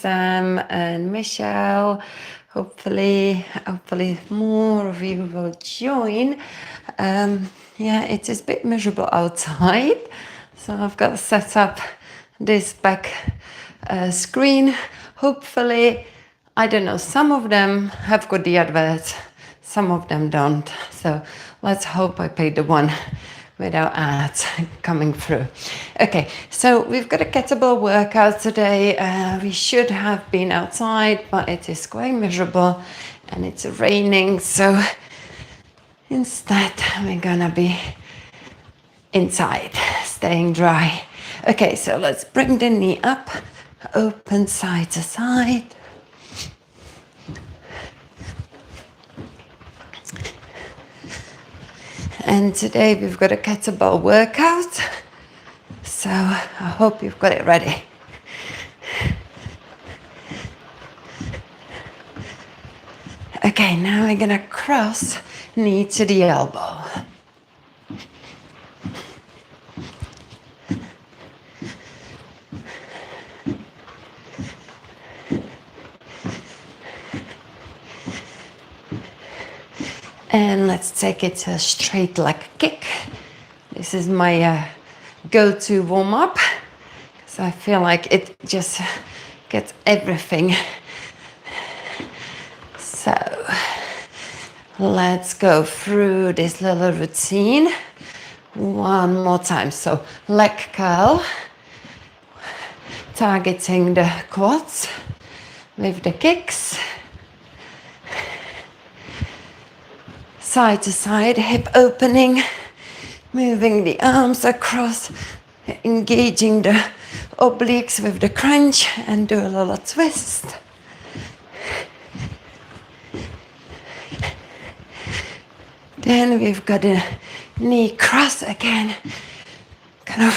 Sam and Michelle. Hopefully more of you will join. Yeah, it is a bit miserable outside, so I've got to set up this back screen. Hopefully, I don't know, some of them have got the adverts, some of them don't. So let's hope I pay the one without ads coming through. Okay, so we've got a kettlebell workout today. We should have been outside, but it is quite miserable and it's raining. So instead, we're gonna be inside, staying dry. Okay, so let's bring the knee up, open side to side. And today we've got a kettlebell workout, so I hope you've got it ready. Okay, now we're gonna cross knee to the elbow. And let's take it to a straight leg kick. This is my go-to warm-up, because I feel like it just gets everything. So let's go through this little routine one more time. So leg curl, targeting the quads with the kicks. Side to side, hip opening, moving the arms across, engaging the obliques with the crunch, and do a little twist. Then we've got a knee cross again, kind of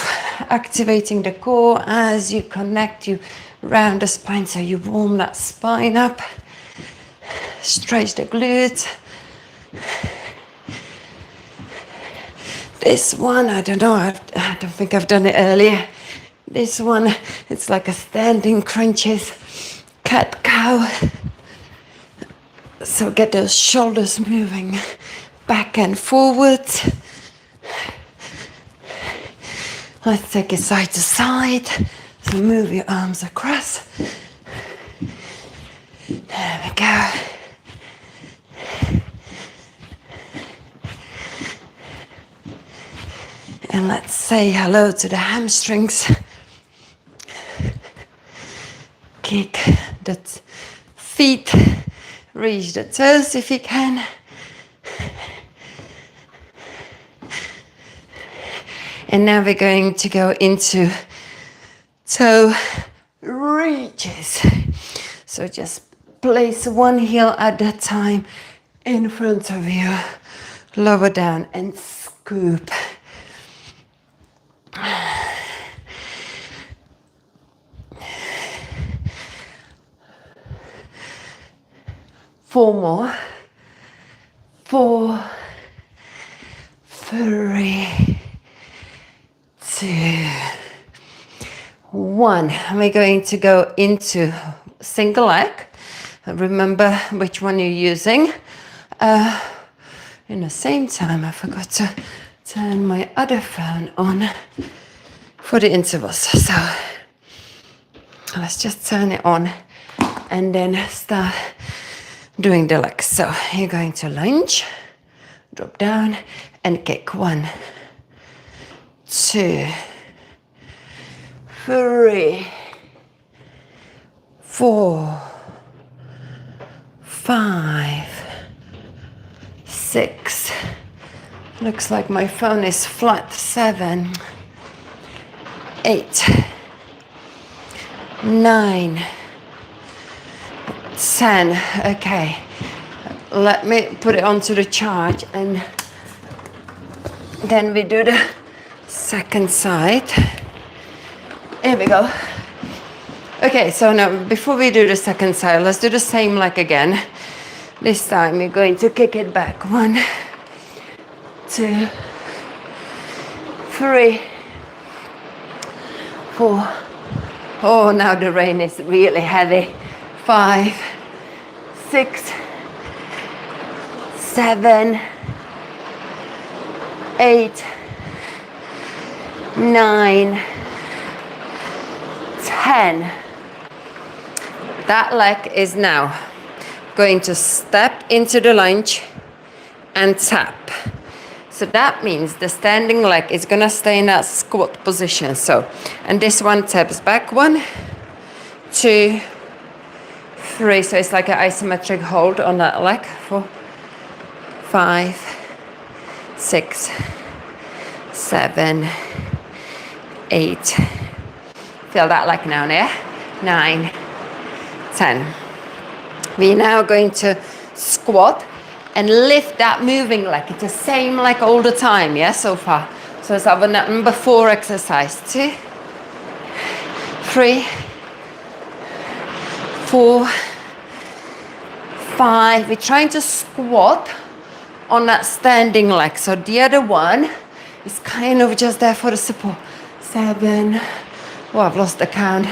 activating the core as you connect, you round the spine, so you warm that spine up, stretch the glutes. This one, I don't know, I don't think I've done it earlier. This one, it's like a standing crunches, cat-cow. So get those shoulders moving back and forward. Let's take it side to side. So move your arms across. There we go. And let's say hello to the hamstrings. Kick the feet, reach the toes if you can. And now we're going to go into toe reaches. So just place one heel at a time in front of you, lower down and scoop. Four more. 4, 3, 2, 1. And we're going to go into single leg. Remember which one you're using. In the same time, I forgot to turn my other phone on for the intervals. So let's just turn it on and then start doing the legs. So you're going to lunge, drop down and kick. 1, 2, 3, 4, 5, 6. Looks like my phone is flat. 7, 8, 9, 10. Okay, let me put it onto the charge and then we do the second side. Here we go. Okay, so now before we do the second side, let's do the same leg again. This time we're going to kick it back. 1, 2, 3, 4, Oh, now the rain is really heavy. 5, 6, 7, 8, 9, 10. That leg is now going to step into the lunge and tap. So that means the standing leg is gonna stay in that squat position. So, and this one taps back. 1, 2, 3. So it's like an isometric hold on that leg. 4, 5, 6, 7, 8. Feel that leg now, yeah? 9, 10. We're now going to squat and lift that moving leg. It's the same leg all the time, yeah, so far. So it's our number 4 exercise. 2, 3, 4, 5. We're trying to squat on that standing leg. So the other one is kind of just there for the support. 7. Oh, I've lost the count.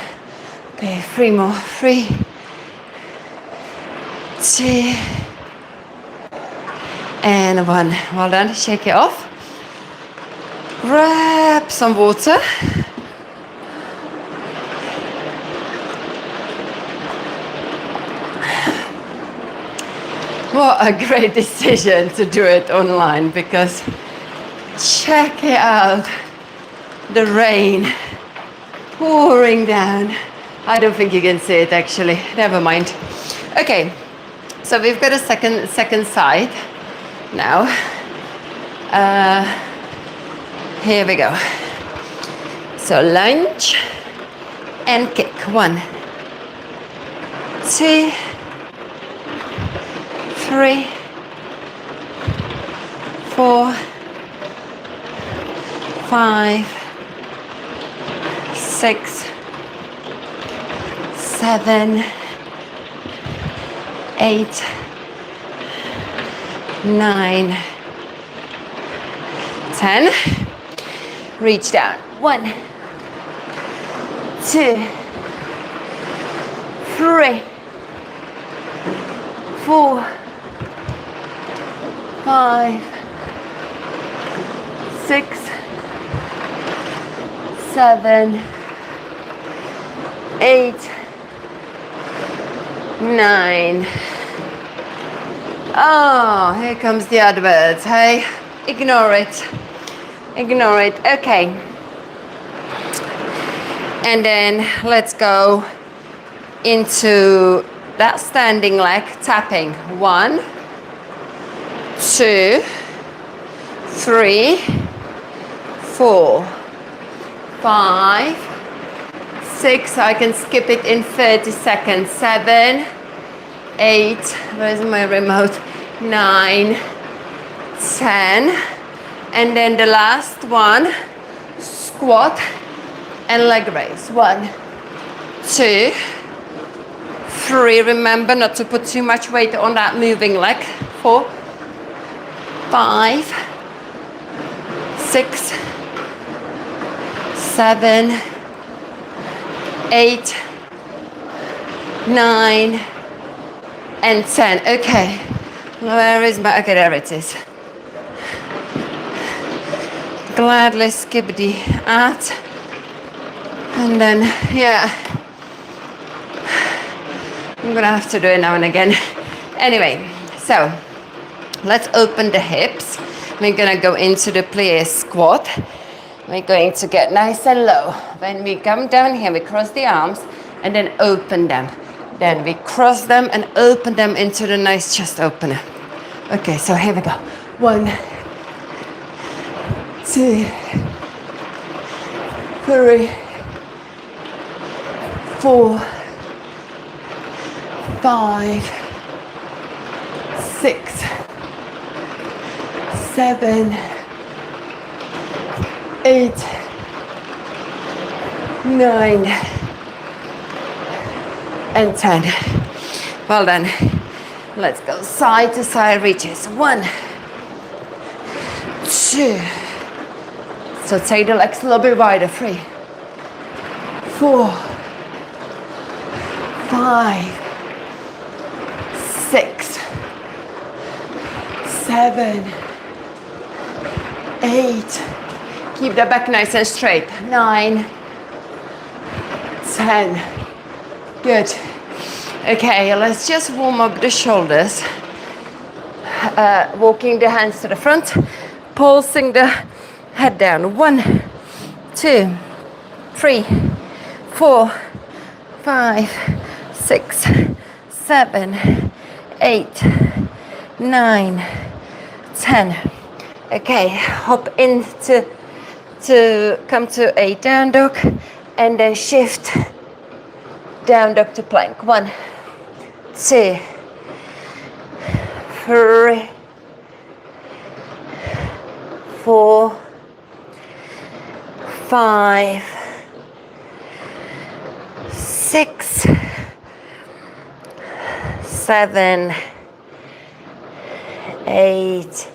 Okay, 3 more. 3, 2, and 1. Well done. Shake it off. Grab some water. What a great decision to do it online, because check it out. The rain pouring down. I don't think you can see it actually. Never mind. Okay, so we've got a second side now. Here we go. So lunge and kick. 1, 2, 3, 4, 5, 6, 7, 8, 9, 10. Reach down. 1, 2, 3, 4, 5, 6, 7, 8, 9. Oh, here comes the adverts. Hey, ignore it. Ignore it. Okay. And then let's go into that standing leg, tapping. 1, 2, 3, 4, 5, 6. I can skip it in 30 seconds. 7, 8. Where's my remote? 9, 10. And then the last one, squat and leg raise. 1, 2, 3. Remember not to put too much weight on that moving leg. 4, 5, 6, 7, 8, 9, and 10. Okay. Where is my, okay, there it is. Gladly skip the ad. And then, yeah. I'm gonna have to do it now and again. Anyway, so let's open the hips. We're gonna go into the plie squat. We're going to get nice and low. When we come down here, we cross the arms and then open them. Then we cross them and open them into the nice chest opener. Okay, so here we go. 1, 2, 3, 4, 5, 6, 7, 8, 9, and 10. Well done. Let's go side to side reaches. 1, 2. So take the legs a little bit wider. 3, 4, 5, 6, 7, 8. Keep the back nice and straight. 9, 10. Good. Okay, let's just warm up the shoulders. Walking the hands to the front, pulsing the head down. 1, 2, 3, 4, 5, 6, 7, 8, 9, 10. Okay, hop into come to a down dog and then shift down dog to plank. 1, 2, 3, 4, 5, 6, 7, 8,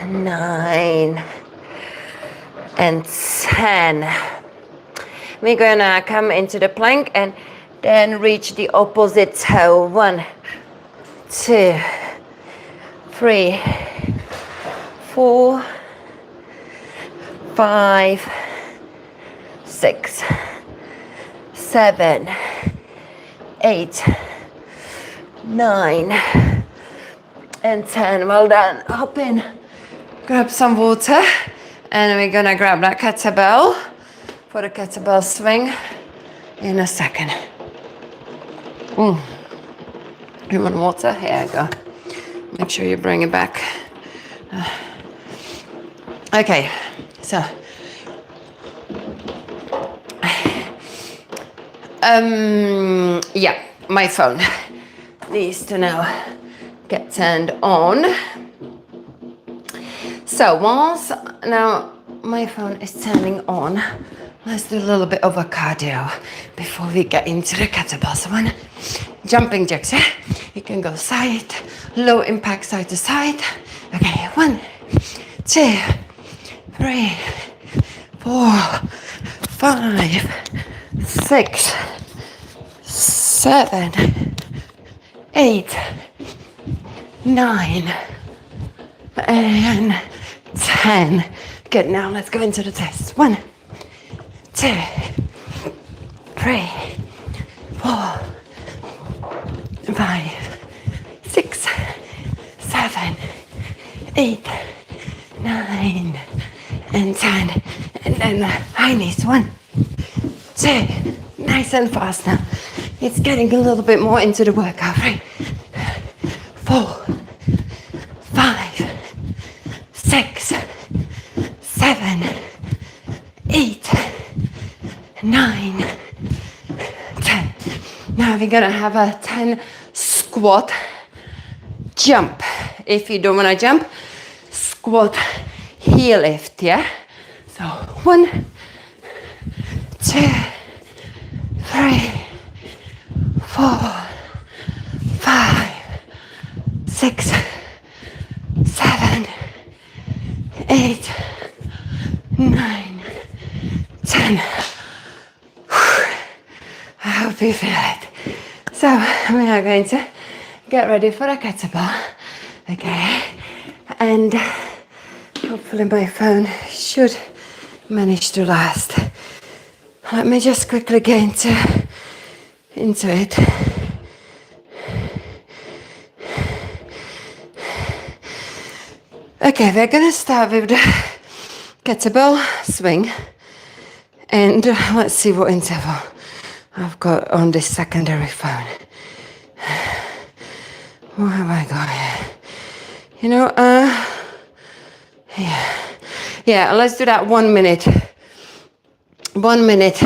9, and 10. We're gonna come into the plank and then reach the opposite toe. 1, 2, 3, 4, 5, 6, 7, 8, 9, and 10. Well done. Hop in, grab some water, and we're gonna grab that kettlebell for the kettlebell swing in a second. You want water? Here you go. Make sure you bring it back. Okay, so yeah, my phone needs to now get turned on. So once now my phone is turning on, let's do a little bit of a cardio before we get into the kettlebells. 1, jumping jacks, yeah? You can go side, low impact side to side. Okay, 1, 2, 3, 4, 5, 6, 7, 8, 9, and 10. Good, now let's go into the test. 1, 2, 3, 4, 5, 6, 7, 8, 9, and 10. And then the high knees. 1, 2, nice and fast now. It's getting a little bit more into the workout. 3, 4, 5, 6, 7, 8, 9, 10. Now we're gonna have a 10 squat jump. If you don't wanna jump, squat heel lift, yeah? So 1, 2, 3, 4, 5, 6, 7, 8, 9, 10. I hope you feel it. So we are going to get ready for a kettlebell. Okay, and hopefully my phone should manage to last. Let me just quickly get into it. Okay, we're gonna start with the kettlebell swing, and let's see what interval I've got on this secondary phone. What have I got here? You know, yeah, let's do that 1 minute. 1 minute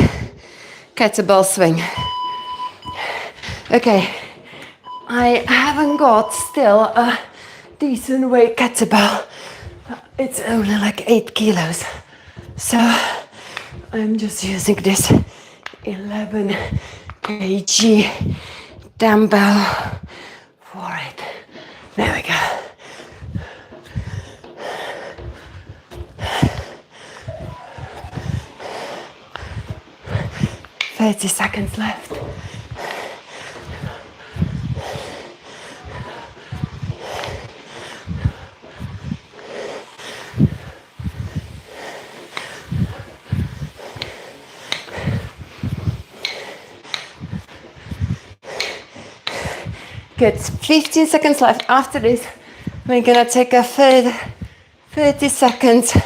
kettlebell swing. Okay, I haven't got still a decent weight kettlebell. It's only like 8 kilos. So I'm just using this 11 kg dumbbell for it. There we go. 30 seconds left. Good, 15 seconds left. After this, we're gonna take a 30 seconds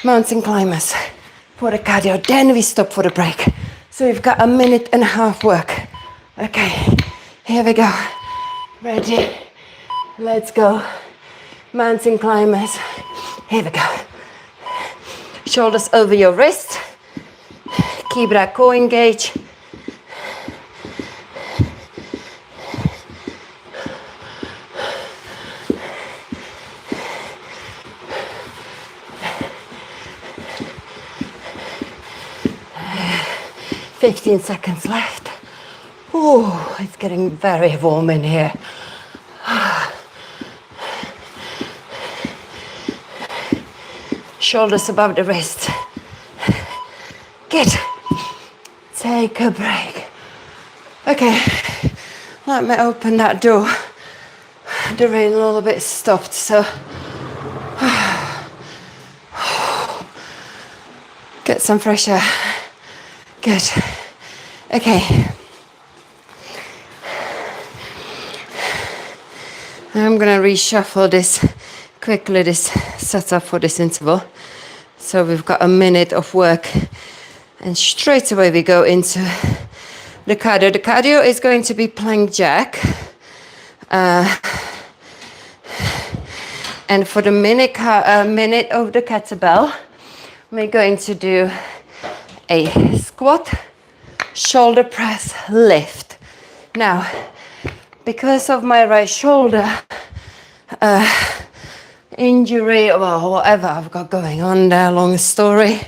mountain climbers for the cardio. Then we stop for the break. So we've got a minute and a half work. Okay, here we go. Ready? Let's go. Mountain climbers. Here we go. Shoulders over your wrist. Keep that core engaged. Uh, 15 seconds left. Oh, it's getting very warm in here. Shoulders above the wrist. Good. Take a break. Okay, let me open that door. The rain a little bit stopped, so get some fresh air. Good. Okay. I'm gonna reshuffle this quickly, this setup for this interval. So we've got a minute of work and straight away we go into the cardio. The cardio is going to be plank jack. And for the minute of the kettlebell, we're going to do a squat, shoulder press, lift. Now, because of my right shoulder injury or whatever I've got going on there, long story,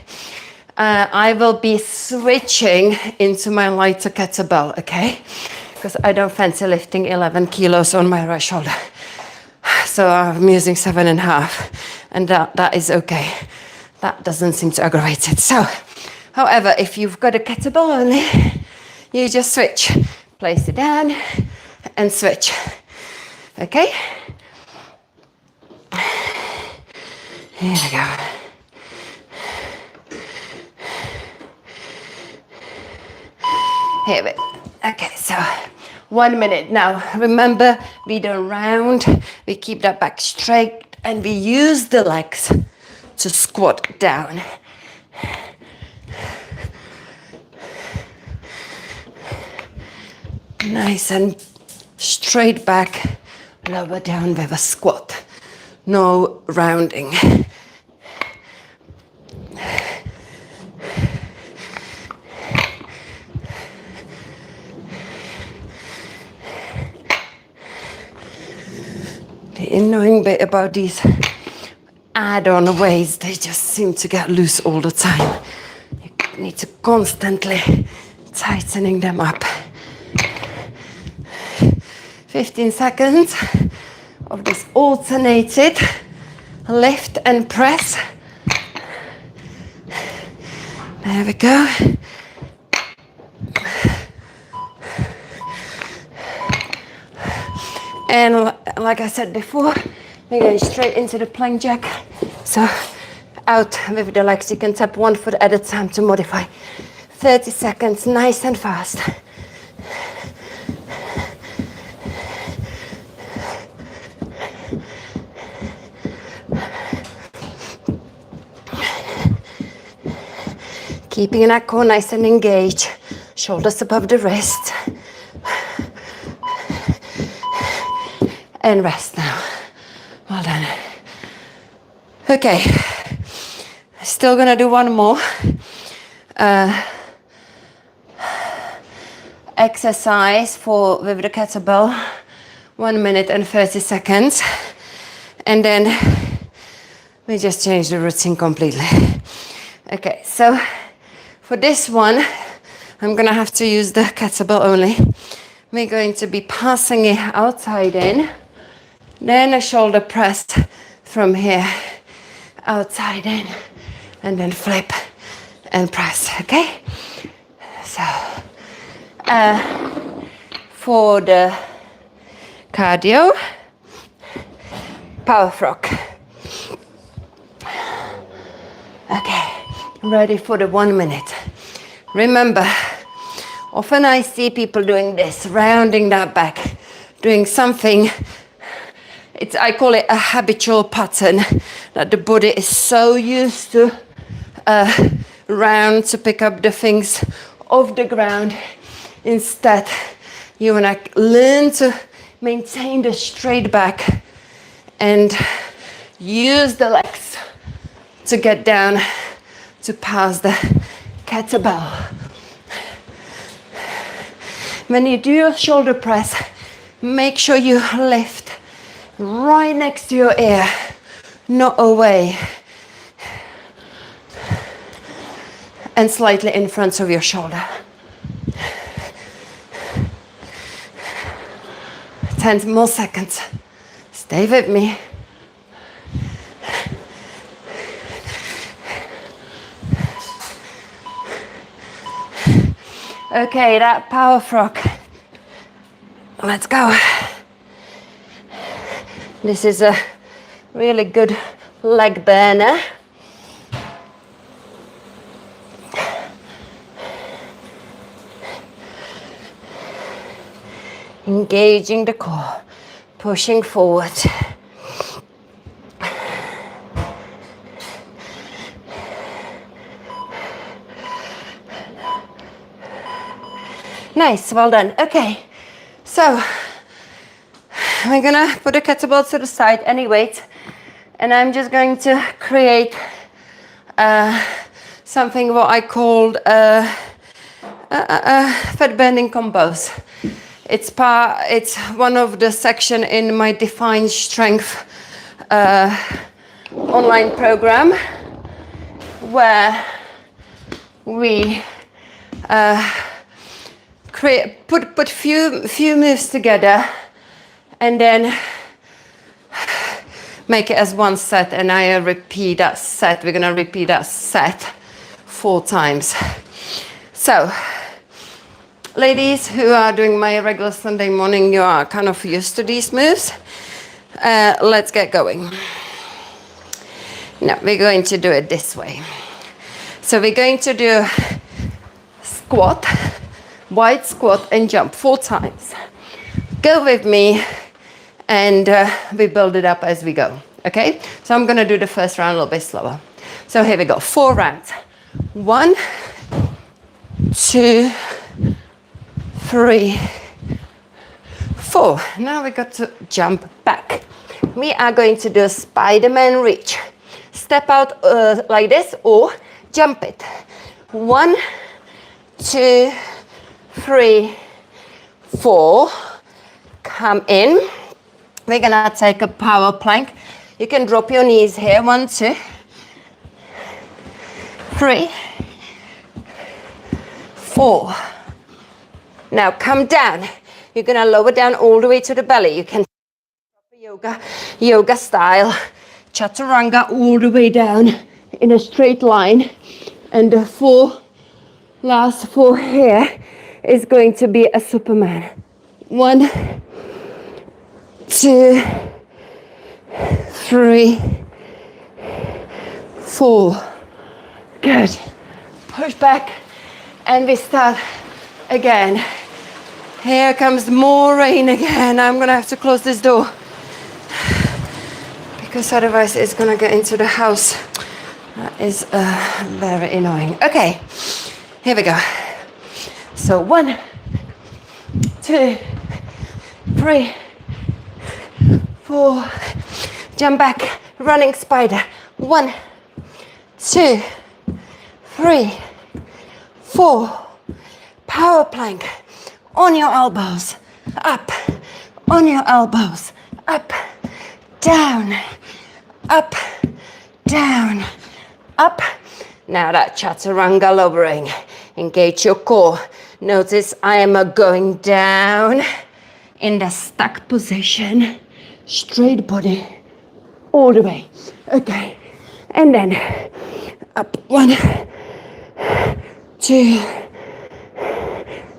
I will be switching into my lighter kettlebell, okay? Because I don't fancy lifting 11 kilos on my right shoulder. So I'm using 7.5, and that is okay. That doesn't seem to aggravate it. So, however, if you've got a kettlebell only, you just switch. Place it down and switch. Okay? Here we go. Here we go. Okay, so 1 minute. Now, remember, we don't round. We keep that back straight and we use the legs to squat down. Nice and straight back, lower down with a squat. No rounding. The annoying bit about these add-on weights, they just seem to get loose all the time. You need to constantly tightening them up. 15 seconds of this alternated lift and press. There we go. And like I said before, we're going straight into the plank jack. So out with the legs, you can tap 1 foot at a time to modify. 30 seconds, nice and fast. Keeping that core nice and engaged. Shoulders above the wrist. And rest now. Well done. Okay. Still gonna do one more exercise with the kettlebell. 1 minute and 30 seconds. And then we just change the routine completely. Okay, so for this one, I'm gonna have to use the kettlebell only. We're going to be passing it outside in, then a shoulder press from here, outside in, and then flip and press, okay? So, for the cardio, power frog. Okay, ready for the 1 minute. Remember, Often I see people doing this, rounding that back, doing something. I call it a habitual pattern, that the body is so used to round to pick up the things off the ground. Instead, you want to learn to maintain the straight back and use the legs to get down to pass the kettlebell. When you do your shoulder press, make sure you lift right next to your ear, not away, and slightly in front of your shoulder. 10 more seconds. Stay with me. Okay, that power frog. Let's go. This is a really good leg burner. Engaging the core, pushing forward. Nice, well done. Okay, so we're gonna put the kettlebell to the side, any weight, and I'm just going to create something what I called fat burning combos. It's one of the section in my Define Strength online program, where we put few moves together and then make it as one set, and I repeat that set. We're gonna repeat that set 4 times. So, ladies who are doing my regular Sunday morning, you are kind of used to these moves. Let's get going. Now we're going to do it this way. So we're going to do squat, wide squat and jump 4 times. Go with me, and we build it up as we go, okay? So I'm gonna do the first round a little bit slower. So here we go, 4 rounds. 1, 2, 3, 4. Now we got to jump back. We are going to do a Spider-Man reach. Step out like this or jump it. 1, 2, 3, 4. Come in. We're gonna take a power plank. You can drop your knees here. 1, 2, 3, 4. Now come down. You're gonna lower down all the way to the belly. You can yoga style, chaturanga all the way down in a straight line. And the last 4 here is going to be a Superman. 1, 2, 3, 4. Good. Push back and we start again. Here comes more rain again. I'm gonna have to close this door because otherwise it's gonna get into the house. That is very annoying. Okay, here we go. So 1, 2, 3, 4. Jump back, running spider. 1, 2, 3, 4. Power plank. On your elbows, up, on your elbows, up, down, up, down, up. Now that chaturanga lowering, engage your core. Notice I am going down in the stuck position, straight body, all the way. Okay, and then up. 1, 2,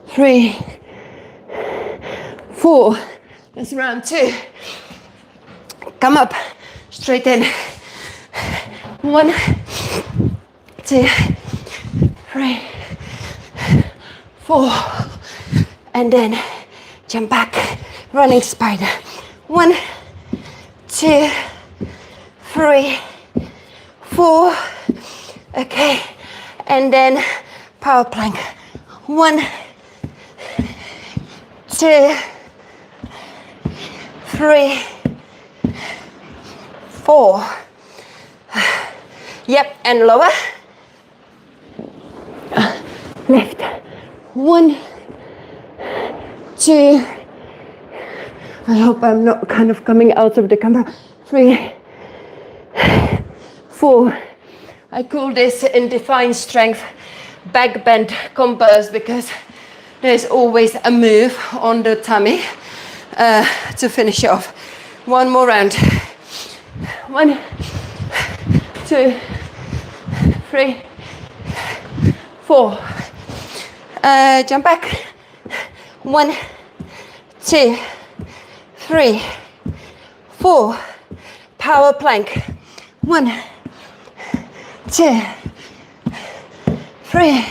3, 4. That's round 2. Come up, straight in. 1, 2, 3, 4. and then jump back, running spider. 1, 2, 3, 4. Okay, and then power plank. 1, 2, 3, 4. Yep, and lower. Lift. 1, 2. I hope I'm not kind of coming out of the camera. 3, 4. I call this in defined strength back bend compass because there's always a move on the tummy to finish off. One more round. 1, 2, 3, 4. Jump back. 1, 2, 3, 4. Power plank. 1, 2, 3,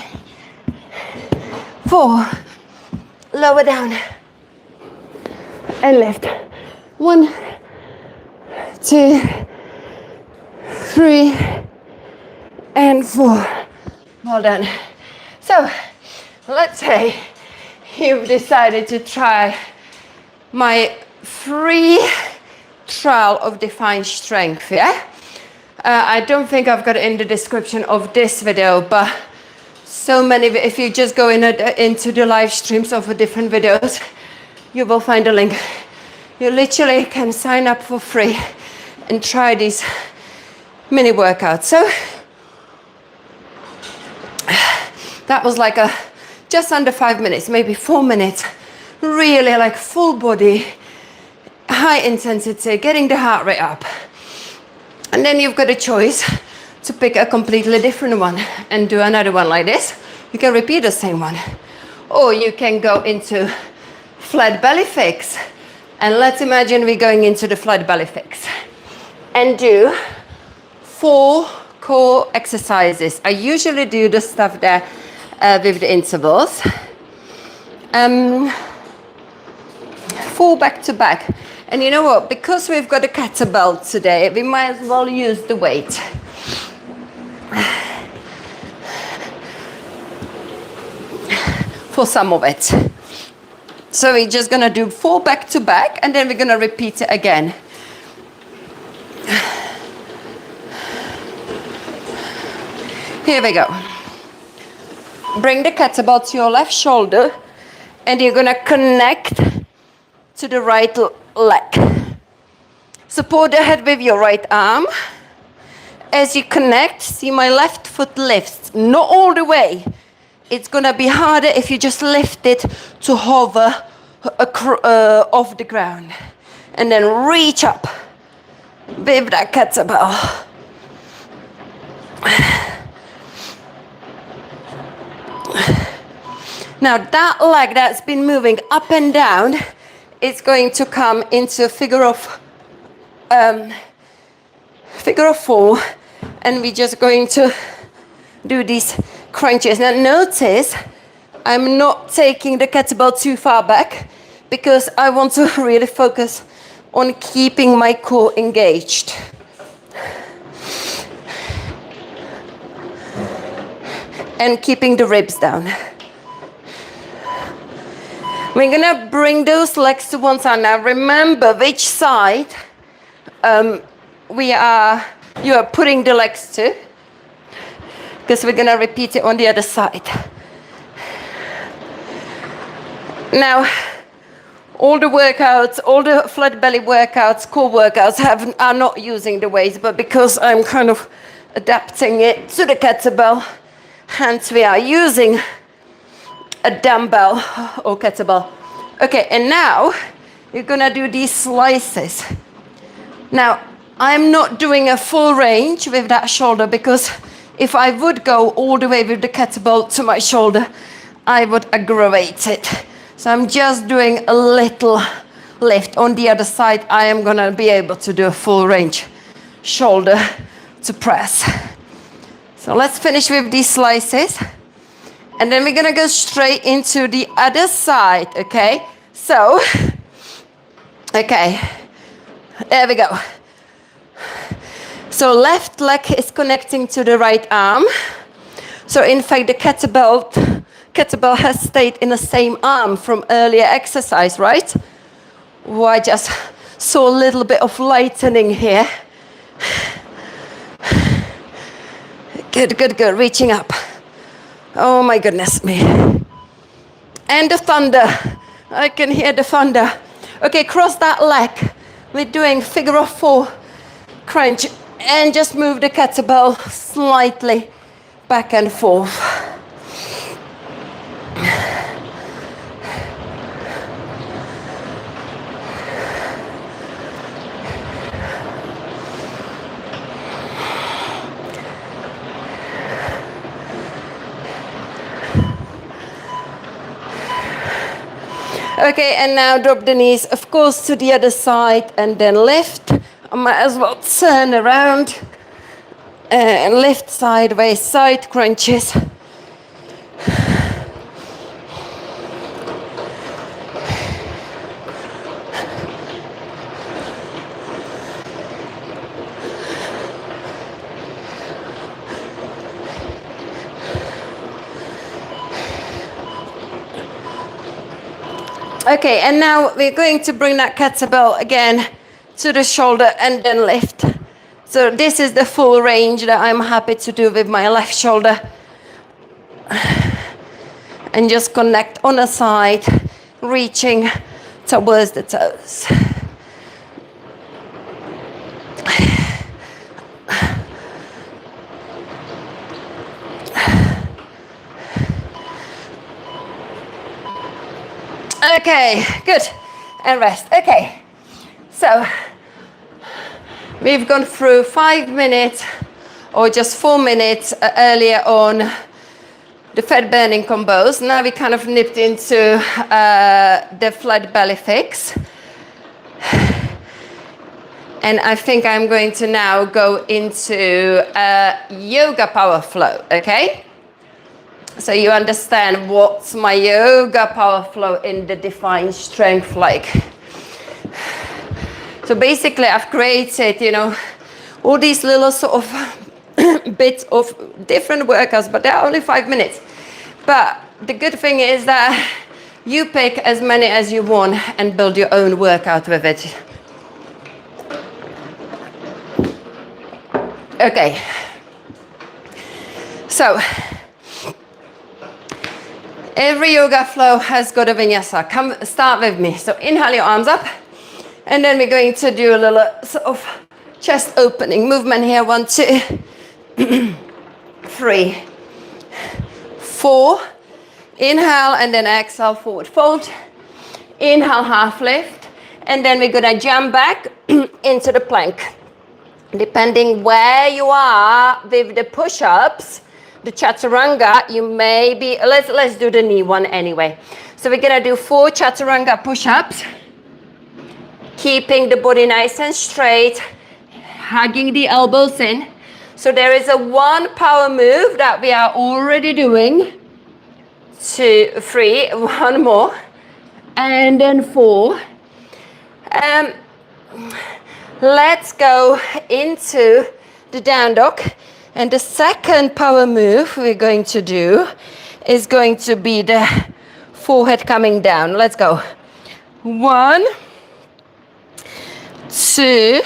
4. Lower down and lift. 1, 2, 3, and 4. Well done. So let's say you've decided to try my free trial of defined strength, yeah? I don't think I've got it in the description of this video, but so many, if you just go into the live streams of the different videos, you will find a link. You literally can sign up for free and try these mini workouts. So that was like just under 5 minutes, maybe 4 minutes, really like full body, high intensity, getting the heart rate up. And then you've got a choice to pick a completely different one and do another one like this. You can repeat the same one. Or you can go into flat belly fix. And let's imagine we're going into the flat belly fix and do 4 core exercises. I usually do the stuff there with the intervals. 4 back to back. And you know what? Because we've got a kettlebell today, we might as well use the weight. For some of it. So we're just gonna do 4 back to back and then we're gonna repeat it again. Here we go. Bring the kettlebell to your left shoulder and you're gonna connect to the right leg. Support the head with your right arm. As you connect, see my left foot lifts, not all the way. It's gonna be harder if you just lift it to hover off the ground. And then reach up with that kettlebell. Now that leg that's been moving up and down, it's going to come into figure of 4, and we're just going to do these crunches. Now notice I'm not taking the kettlebell too far back because I want to really focus on keeping my core engaged. And keeping the ribs down. We're gonna bring those legs to one side. Now remember which side you are putting the legs to, because we're gonna repeat it on the other side. Now, all the workouts, all the flat belly workouts, core workouts are not using the weights, but because I'm kind of adapting it to the kettlebell, hence we are using a dumbbell or kettlebell. Okay, and now you're gonna do these slices. Now, I'm not doing a full range with that shoulder because if I would go all the way with the kettlebell to my shoulder, I would aggravate it. So I'm just doing a little lift. On the other side, I am gonna be able to do a full range, shoulder to press. So let's finish with these slices. And then we're gonna go straight into the other side, okay? So, okay, there we go. So left leg is connecting to the right arm. So in fact, the kettlebell has stayed in the same arm from earlier exercise, right? Oh, I just saw a little bit of lightening here. Good, good, good, reaching up. Oh my goodness me. And the thunder, I can hear the thunder. Okay, cross that leg. We're doing figure of 4 crunch and just move the kettlebell slightly back and forth. Okay, and now drop the knees, of course, to the other side and then lift. I might as well turn around and lift sideways, side crunches. Okay, and now we're going to bring that kettlebell again to the shoulder and then lift. So this is the full range that I'm happy to do with my left shoulder. And just connect on the side, reaching towards the toes. Okay, good, and rest. Okay, so we've gone through 5 minutes or just 4 minutes earlier on the fat burning combos. Now we kind of nipped into the flat belly fix. And I think I'm going to now go into yoga power flow, okay? So you understand what's my yoga power flow in the defined strength like. So basically I've created, you know, all these little sort of bits of different workouts, but they're only 5 minutes. But the good thing is that you pick as many as you want and build your own workout with it. Okay. So, every yoga flow has got a vinyasa. Come, start with me. So inhale your arms up, and then we're going to do a little sort of chest opening movement here. 1, 2, 3, 4. Inhale and then exhale, forward fold. Inhale, half lift, and then we're gonna jump back into the plank. Depending where you are with the push-ups, the chaturanga, you may be, let's do the knee one anyway. So we're gonna do 4 chaturanga push-ups, keeping the body nice and straight, hugging the elbows in. So there is a 1 power move that we are already doing. 2, 3, 1 more, and then 4. Let's go into the down dog. And the second power move we're going to do is going to be the forehead coming down. Let's go. 1, 2.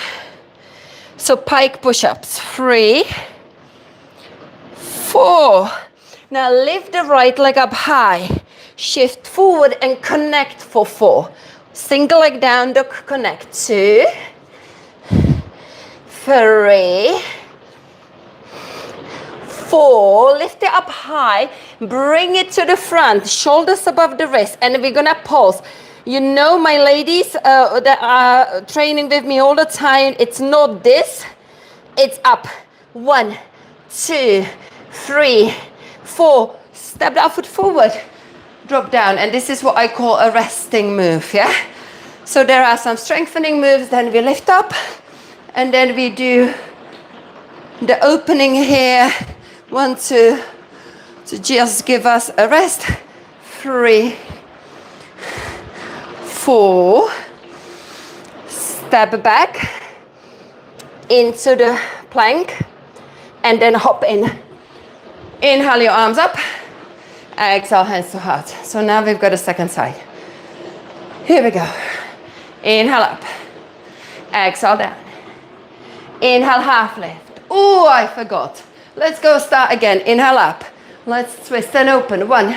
So pike push-ups. 3, 4. Now lift the right leg up high. Shift forward and connect for 4. Single leg down dog, connect. 2, 3, 4, lift it up high, bring it to the front, shoulders above the wrist, and we're gonna pulse. You know, my ladies that are training with me all the time, it's not this, it's up. 1, 2, 3, 4, step that foot forward, drop down, and this is what I call a resting move, yeah? So there are some strengthening moves, then we lift up, and then we do the opening here. 1, 2, to just give us a rest. 3, 4, step back into the plank, and then hop in. Inhale your arms up, exhale hands to heart. So now we've got a second side. Here we go. Inhale up, exhale down. Inhale, half lift. Oh, I forgot. Let's go start again. Inhale up. Let's twist and open. 1,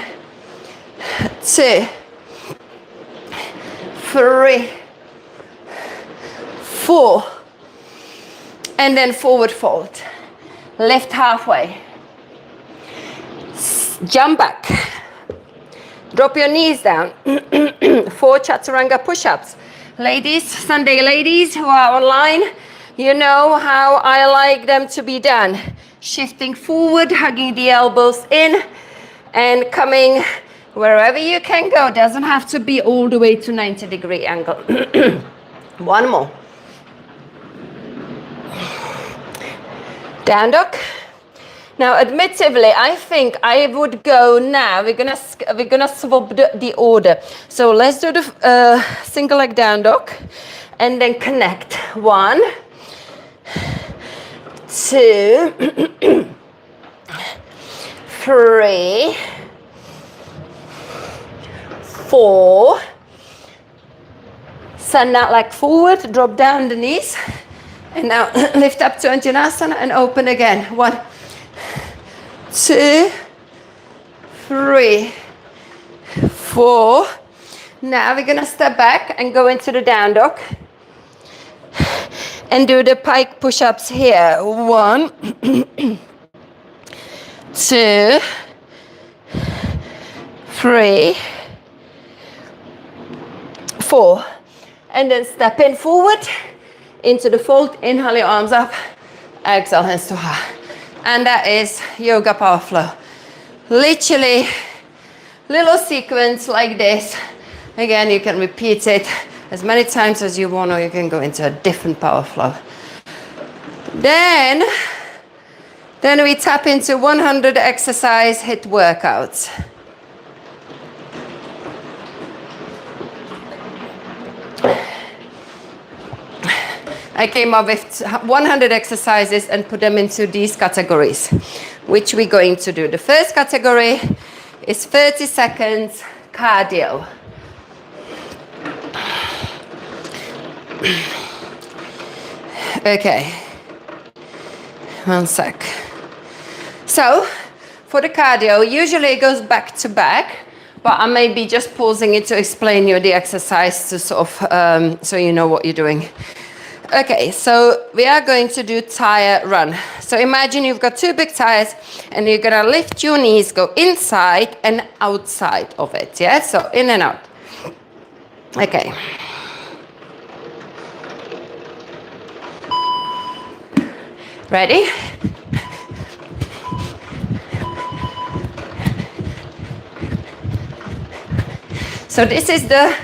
2, 3, 4. And then forward fold. Lift halfway. Jump back. Drop your knees down. 4 chaturanga push-ups. Ladies, Sunday ladies who are online, you know how I like them to be done. Shifting forward, hugging the elbows in, and coming wherever you can go. Doesn't have to be all the way to 90-degree angle. 1 more. Down dog. Now, admittedly, I think I would go now. We're gonna swap the order. So let's do the single leg down dog, and then connect. 1, 2, 3, 4. Send that leg forward. Drop down the knees, and now lift up to Anjanasana and open again. 1, 2, 3, 4. Now we're gonna step back and go into the down dog and do the pike push-ups here. 1, 2, 3, 4. And then step in forward into the fold. Inhale your arms up, exhale hands to heart. And that is yoga power flow. Literally, little sequence like this. Again, you can repeat it as many times as you want, or you can go into a different power flow. Then we tap into 100 exercise HIIT workouts. I came up with 100 exercises and put them into these categories, which we're going to do. The first category is 30 seconds cardio. Okay, 1 sec. So, for the cardio, usually it goes back to back, but I may be just pausing it to explain you the exercise to sort of, so you know what you're doing. Okay, so we are going to do tire run. So imagine you've got 2 big tires and you're gonna lift your knees, go inside and outside of it, yeah? So in and out. Okay. Ready? So this is the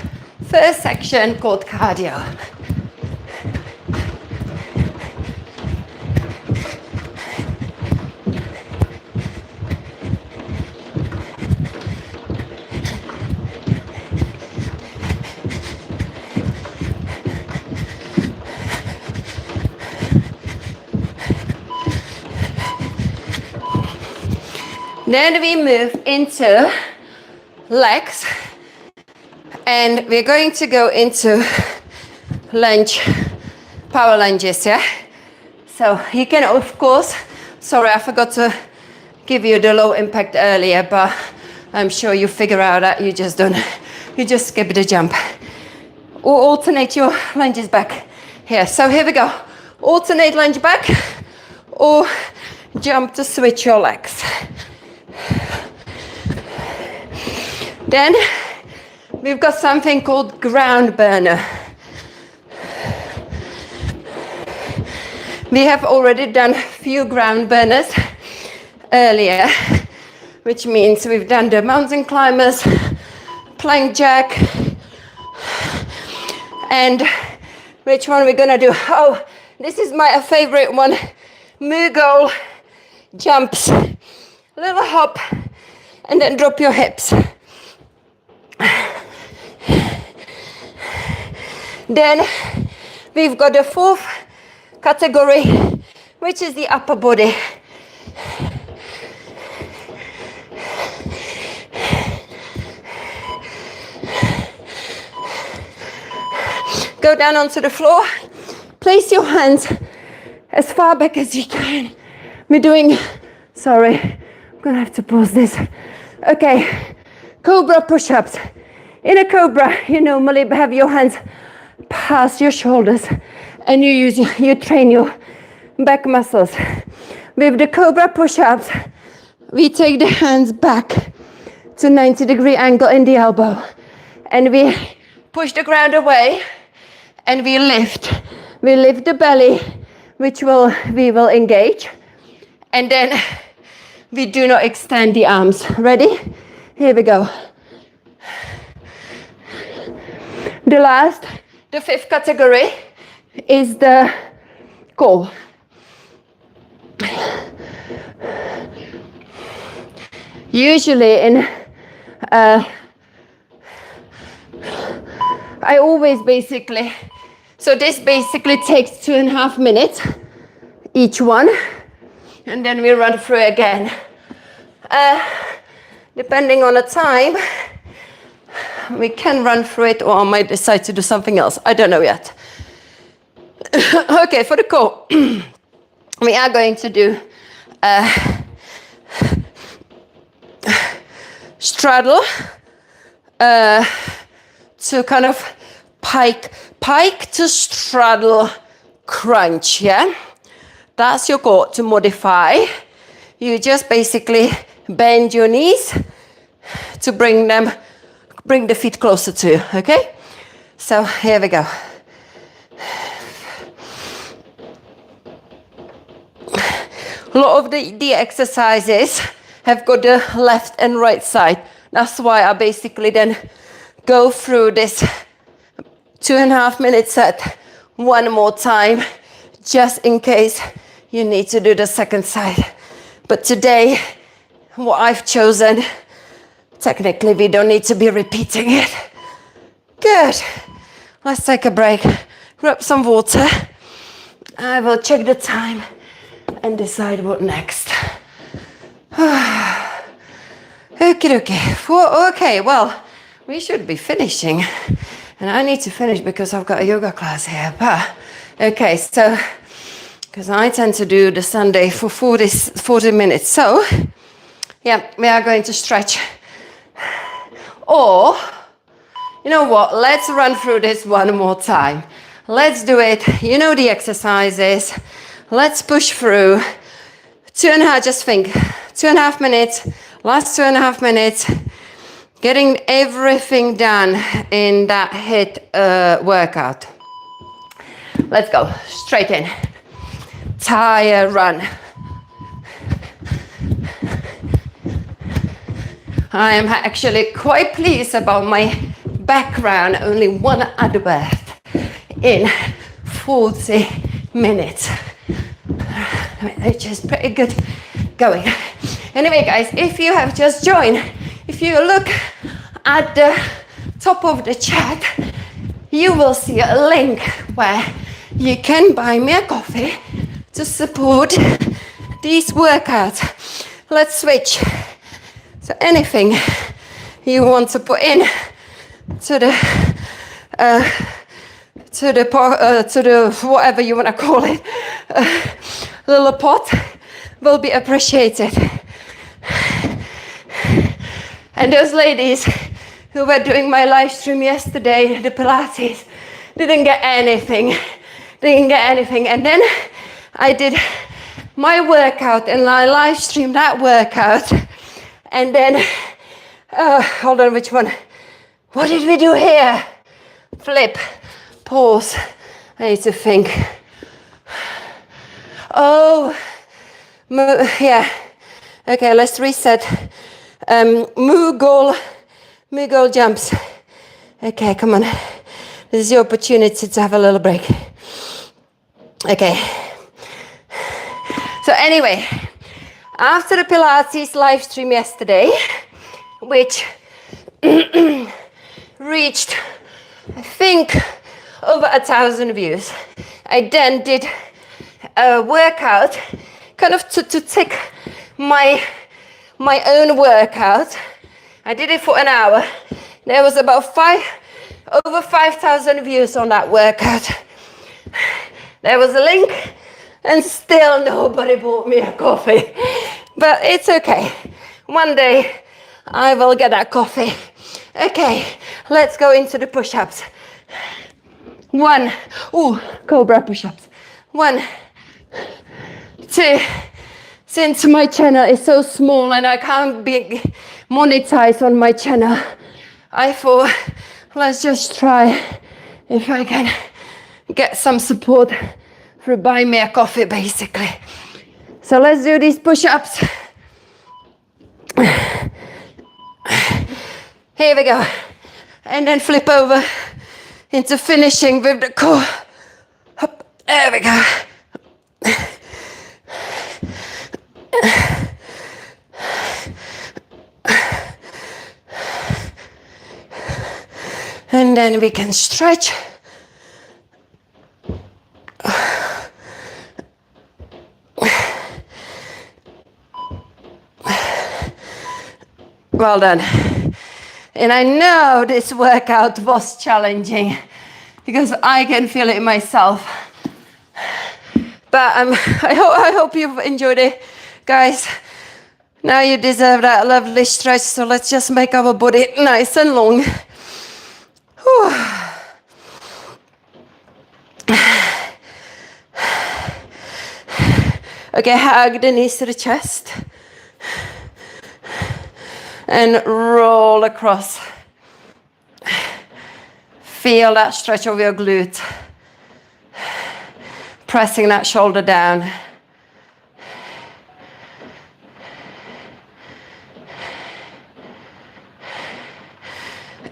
first section called cardio. Then we move into legs, and we're going to go into lunge, power lunges, yeah? So you can, of course, sorry, I forgot to give you the low impact earlier, but I'm sure you figure out that you just skip the jump. Or alternate your lunges back here. So here we go. Alternate lunge back, or jump to switch your legs. Then we've got something called ground burner. We have already done a few ground burners earlier, which means we've done the mountain climbers, plank jack, and which one we're gonna do? Oh, this is my favorite one, Mughal jumps. Little hop and then drop your hips. Then we've got the fourth category, which is the upper body. Go down onto the floor. Place your hands as far back as you can. We're doing, sorry, I'm gonna have to pause this. Okay, cobra push-ups. In a cobra, you normally have your hands past your shoulders and you train your back muscles. With the cobra push-ups, we take the hands back to 90-degree angle in the elbow and we push the ground away and we lift the belly, which we will engage, and then we do not extend the arms. Ready? Here we go. The fifth category is the core. Usually I always so this basically takes 2.5 minutes each one, and then we run through again. Depending on the time, we can run through it, or I might decide to do something else. I don't know yet. Okay, for the core, we are going to do straddle to kind of pike to straddle crunch, yeah? That's your core. To modify, you just basically bend your knees to bring the feet closer to you, okay? So here we go. A lot of the exercises have got the left and right side. That's why I basically then go through this 2.5 minute set one more time, just in case you need to do the second side. But today, what I've chosen, technically we don't need to be repeating it. Good. Let's take a break, grab some water. I will check the time and decide what next. Okay, well, we should be finishing. And I need to finish because I've got a yoga class here. But, okay, so, because I tend to do the Sunday for 40 minutes. So, yeah, we are going to stretch. Or, you know what, let's run through this one more time. Let's do it. You know the exercises. Let's push through. 2.5, just think, 2.5 minutes, last 2.5 minutes. Getting everything done in that HIIT workout. Let's go, straight in. Tire run. I am actually quite pleased about my background, only one other breath in 40 minutes. Which is pretty good going. Anyway, guys, if you have just joined, if you look at the top of the chat, you will see a link where you can buy me a coffee to support these workouts. Let's switch. So anything you want to put in to the whatever you want to call it, little pot, will be appreciated. And those ladies who were doing my live stream yesterday, the Pilates, didn't get anything. And then I did my workout and I live streamed that workout. And then, hold on, which one? What did we do here? Flip, pause. I need to think. Oh, yeah. Okay, let's reset. Moogle jumps. Okay, come on. This is your opportunity to have a little break. Okay. So anyway, after the Pilates live stream yesterday, which reached, I think, over 1,000 views. I then did a workout kind of to tick my own workout. I did it for an hour. There was about over 5,000 views on that workout. There was a link and still nobody bought me a coffee. But it's okay. One day I will get that coffee. Okay, let's go into the push-ups. Cobra push-ups. 1, 2. Since my channel is so small and I can't be monetized on my channel, I thought, let's just try if I can get some support through buying me a coffee, basically. So let's do these push-ups. Here we go. And then flip over into finishing with the core. Up. There we go. And then we can stretch. Well done. And I know this workout was challenging because I can feel it myself. But I hope you've enjoyed it, guys. Now you deserve that lovely stretch, so let's just make our body nice and long. Whew. Okay, hug the knees to the chest. And roll across. Feel that stretch of your glute. Pressing that shoulder down.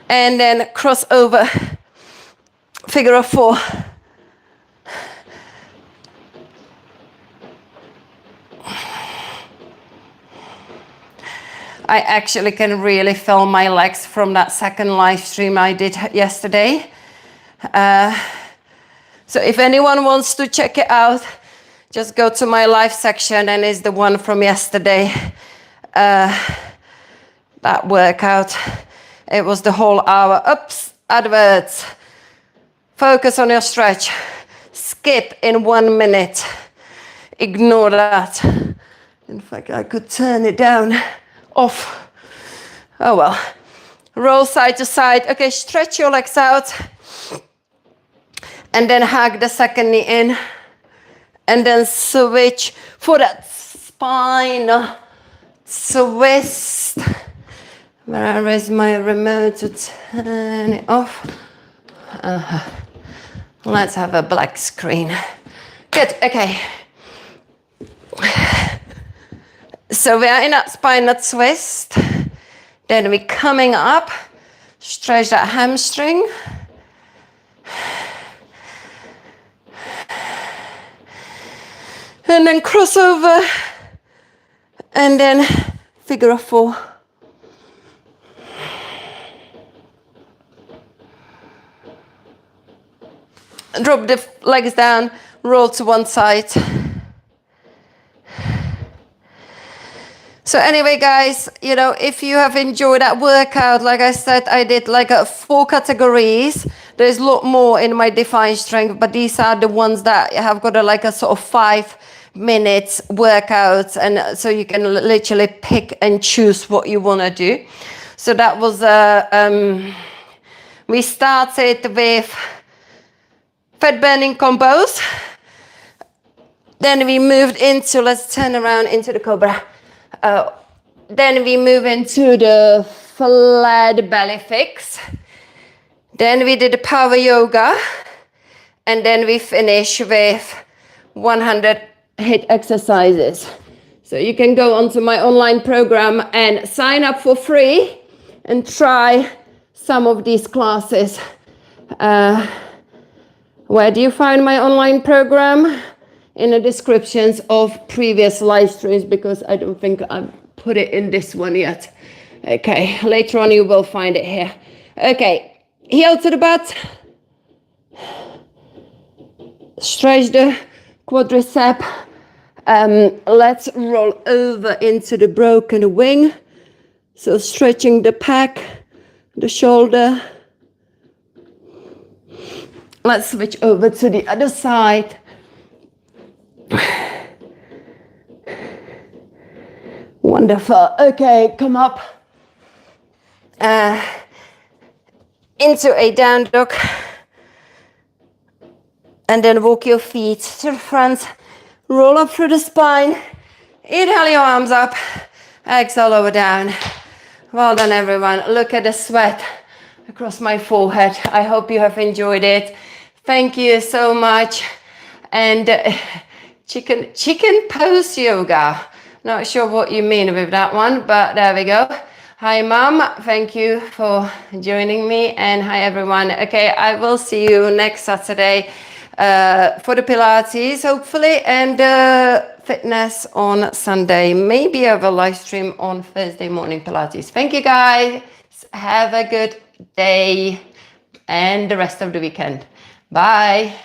And then cross over, figure of 4. I actually can really feel my legs from that second live stream I did yesterday. So if anyone wants to check it out, just go to my live section and it's the one from yesterday. That workout. It was the whole hour. Ups, adverts. Focus on your stretch. Skip in 1 minute. Ignore that. In fact, I could turn it down. Off. Oh well. Roll side to side. Okay, stretch your legs out. And then hug the second knee in. And then switch for that spine twist. Where is my remote to turn it off? Let's have a black screen. Good, okay. So we are in that spinal twist. Then we're coming up. Stretch that hamstring. And then cross over. And then figure of 4. Drop the legs down, roll to one side. So anyway, guys, you know, if you have enjoyed that workout, like I said, I did like 4 categories. There's a lot more in my defined strength, but these are the ones that have got like a sort of 5 minutes workouts, and so you can literally pick and choose what you want to do. So that was we started with fat burning combos. Then we moved into, let's turn around into the cobra. Then we move into the flat belly fix. Then we did the power yoga. And then we finish with 100 HIIT exercises. So you can go onto my online program and sign up for free and try some of these classes. Where do you find my online program? In the descriptions of previous live streams, because I don't think I've put it in this one yet. Okay, later on you will find it here. Okay, heel to the butt. Stretch the quadricep. Let's roll over into the broken wing. So stretching the pec, the shoulder. Let's switch over to the other side. Wonderful. Okay, come up into a down dog. And then walk your feet to the front. Roll up through the spine. Inhale your arms up. Exhale, lower down. Well done, everyone. Look at the sweat across my forehead. I hope you have enjoyed it. Thank you so much. And chicken pose yoga. Not sure what you mean with that one, but there we go. Hi, Mom. Thank you for joining me. And hi, everyone. Okay, I will see you next Saturday for the Pilates, hopefully, and fitness on Sunday. Maybe I have a live stream on Thursday morning Pilates. Thank you, guys. Have a good day and the rest of the weekend. Bye.